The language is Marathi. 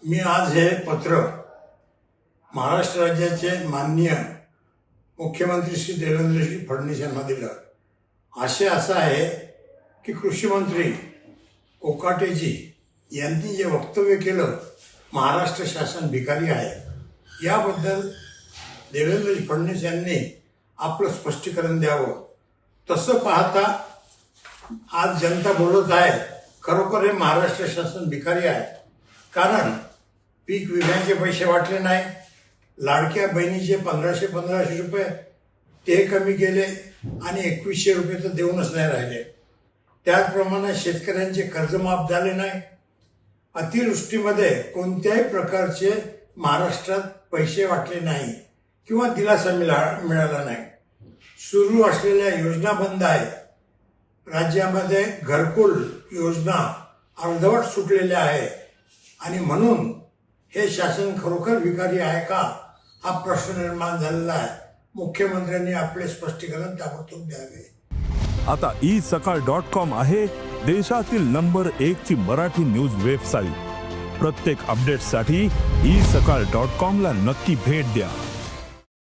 मी आज हे पत्र महाराष्ट्र राज्याचे माननीय मुख्यमंत्री श्री देवेंद्रजी फडणवीस यांना दिलं. आशय असा आहे की कृषी मंत्री कोकाटेजी यांनी जे वक्तव्य केलं, महाराष्ट्र शासन भिकारी आहे, याबद्दल देवेंद्रजी फडणवीस यांनी आपलं स्पष्टीकरण द्यावं. तसं पाहता आज जनता बोलत आहे, खरोखर हे महाराष्ट्र शासन भिकारी आहे. कारण पीक विम्याचे पैसे वाटले नाही, लाडक्या बहिणीचे 1500 रुपये ते कमी केले आणि 2100 रुपये तर देऊनच नाही राहिले. त्याचप्रमाणे शेतकऱ्यांचे कर्जमाफ झाले नाही. अतिवृष्टीमध्ये कोणत्याही प्रकारचे महाराष्ट्रात पैसे वाटले नाही किंवा दिलासा मिळाला नाही. सुरू असलेल्या योजना बंद आहे. राज्यामध्ये घरकुल योजना अर्धवट सुटलेल्या आहे आणि म्हणून हे शासन खरोखर भिकारी आहे का, हा प्रश्न निर्माण झालेला आहे. मुख्यमंत्र्यांनी आपले स्पष्टीकरण ताबडतोब द्यावे. आता isakal.com आहे देशातील नंबर 1 ची मराठी न्यूज वेबसाईट. प्रत्येक अपडेटसाठी isakal.com ला नक्की भेट द्या.